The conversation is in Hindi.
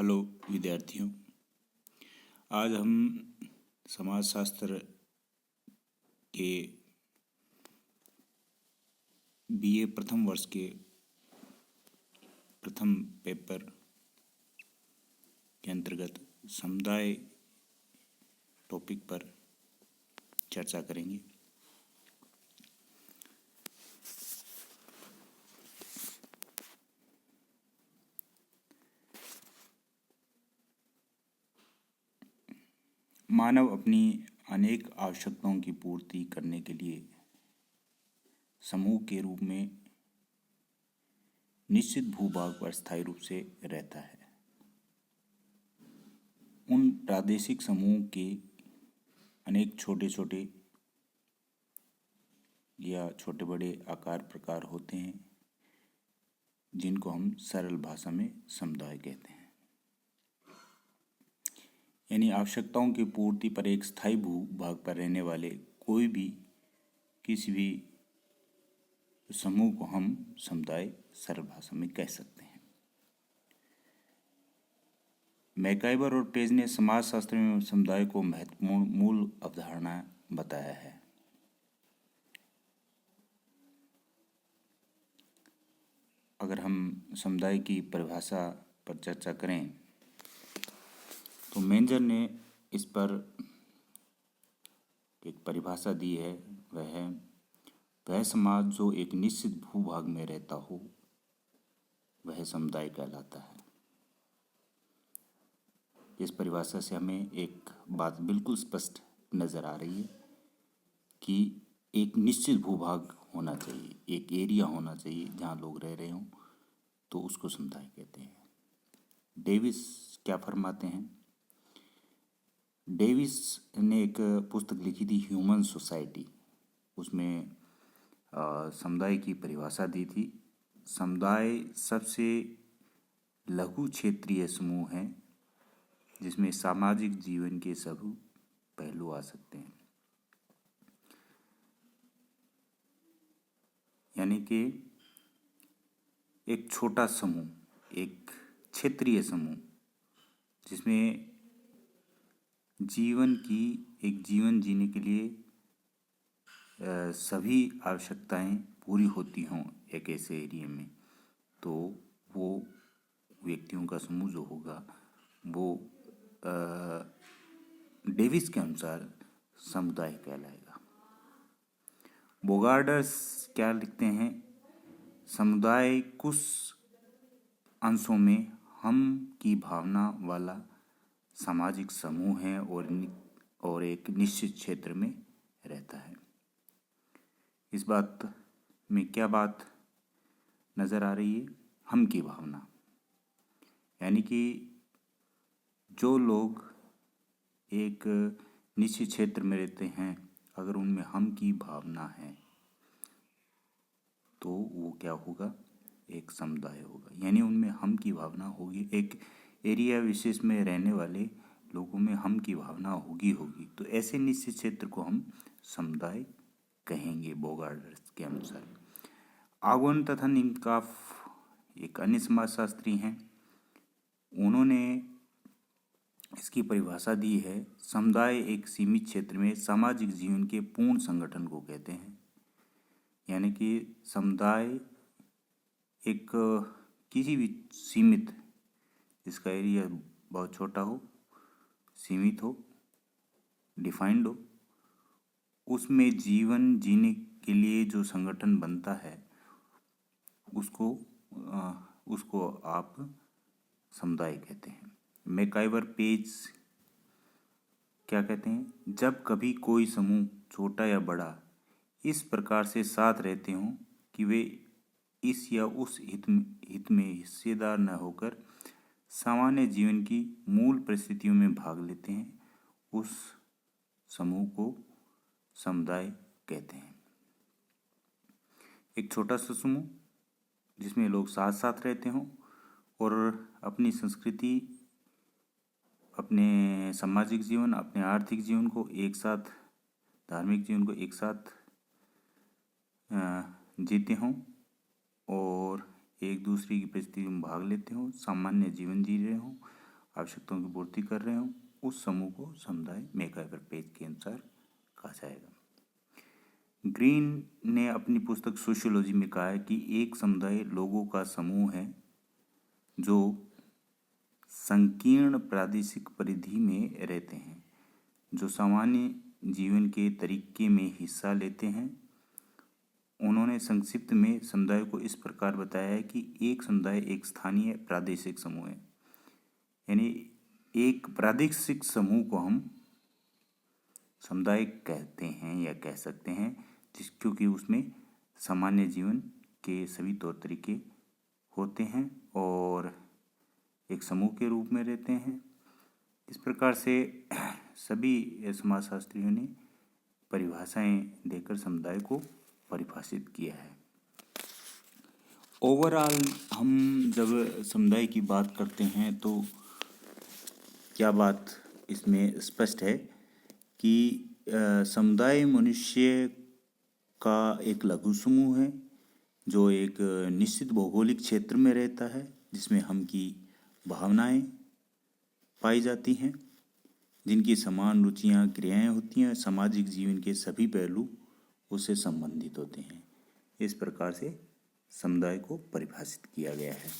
हेलो विद्यार्थियों। आज हम समाजशास्त्र के बीए प्रथम वर्ष के प्रथम पेपर के अंतर्गत समुदाय टॉपिक पर चर्चा करेंगे। मानव अपनी अनेक आवश्यकताओं की पूर्ति करने के लिए समूह के रूप में निश्चित भूभाग पर स्थायी रूप से रहता है। उन प्रादेशिक समूह के अनेक छोटे छोटे या छोटे बड़े आकार प्रकार होते हैं, जिनको हम सरल भाषा में समुदाय कहते हैं। यानी आवश्यकताओं की पूर्ति पर एक स्थायी भूभाग पर रहने वाले कोई भी किसी भी समूह को हम समुदाय सरल भाषा में कह सकते हैं। मैकाइवर और पेज ने समाजशास्त्र में समुदाय को महत्वपूर्ण मूल अवधारणा बताया है। अगर हम समुदाय की परिभाषा पर चर्चा करें तो मेंजर ने इस पर एक परिभाषा दी है। वह समाज जो एक निश्चित भूभाग में रहता हो वह समुदाय कहलाता है। इस परिभाषा से हमें एक बात बिल्कुल स्पष्ट नज़र आ रही है कि एक निश्चित भूभाग होना चाहिए, एक एरिया होना चाहिए जहाँ लोग रह रहे हों, तो उसको समुदाय कहते हैं। डेविस क्या फरमाते हैं? डेविस ने एक पुस्तक लिखी थी ह्यूमन सोसाइटी, उसमें समुदाय की परिभाषा दी थी। समुदाय सबसे लघु क्षेत्रीय समूह है जिसमें सामाजिक जीवन के सभी पहलू आ सकते हैं। यानी कि एक छोटा समूह, एक क्षेत्रीय समूह जिसमें जीवन जीने के लिए सभी आवश्यकताएं पूरी होती हों एक ऐसे एरिया में, तो वो व्यक्तियों का समूह जो होगा वो डेविस के अनुसार समुदाय कहलाएगा। बोगार्डर्स क्या लिखते हैं? समुदाय कुछ अंशों में हम की भावना वाला सामाजिक समूह है और एक निश्चित क्षेत्र में रहता है। इस बात में क्या बात नज़र आ रही है? हम की भावना, यानी कि जो लोग एक निश्चित क्षेत्र में रहते हैं, अगर उनमें हम की भावना है तो वो क्या होगा? एक समुदाय होगा। यानी उनमें हम की भावना होगी। एक एरिया विशेष में रहने वाले लोगों में हम की भावना होगी। तो ऐसे निश्चित क्षेत्र को हम समुदाय कहेंगे बोगार्डर्स के अनुसार। आगोन तथा निमकाफ एक अन्य समाजशास्त्री हैं, उन्होंने इसकी परिभाषा दी है। समुदाय एक सीमित क्षेत्र में सामाजिक जीवन के पूर्ण संगठन को कहते हैं। यानी कि समुदाय एक किसी भी सीमित, जिसका एरिया बहुत छोटा हो, सीमित हो, डिफाइंड हो, उसमें जीवन जीने के लिए जो संगठन बनता है उसको आप समुदाय कहते हैं। मैकाइवर पेज क्या कहते हैं? जब कभी कोई समूह छोटा या बड़ा इस प्रकार से साथ रहते हों कि वे इस या उस हित में हिस्सेदार न होकर सामान्य जीवन की मूल परिस्थितियों में भाग लेते हैं, उस समूह को समुदाय कहते हैं। एक छोटा सा समूह जिसमें लोग साथ साथ रहते हों और अपनी संस्कृति, अपने सामाजिक जीवन, अपने आर्थिक जीवन को एक साथ, धार्मिक जीवन को एक साथ जीते हों और एक दूसरे की परिस्थिति में भाग लेते हों, सामान्य जीवन जी रहे हों, आवश्यकताओं की पूर्ति कर रहे हों, उस समूह को समुदाय मैकइवर पेज के अनुसार कहा जाएगा। ग्रीन ने अपनी पुस्तक सोशियोलॉजी में कहा है कि एक समुदाय लोगों का समूह है जो संकीर्ण प्रादेशिक परिधि में रहते हैं, जो सामान्य जीवन के तरीके में हिस्सा लेते हैं। उन्होंने संक्षिप्त में समुदाय को इस प्रकार बताया है कि एक समुदाय एक स्थानीय प्रादेशिक समूह है, यानी एक प्रादेशिक समूह को हम समुदाय कहते हैं या कह सकते हैं, क्योंकि उसमें सामान्य जीवन के सभी तौर तरीके होते हैं और एक समूह के रूप में रहते हैं। इस प्रकार से सभी समाजशास्त्रियों ने परिभाषाएं देकर समुदाय को परिभाषित किया है। ओवरऑल हम जब समुदाय की बात करते हैं तो क्या बात इसमें स्पष्ट है कि समुदाय मनुष्य का एक लघु समूह है जो एक निश्चित भौगोलिक क्षेत्र में रहता है, जिसमें हम की भावनाएं पाई जाती हैं, जिनकी समान रुचियां क्रियाएं होती हैं, सामाजिक जीवन के सभी पहलू उससे संबंधित होते हैं। इस प्रकार से समुदाय को परिभाषित किया गया है।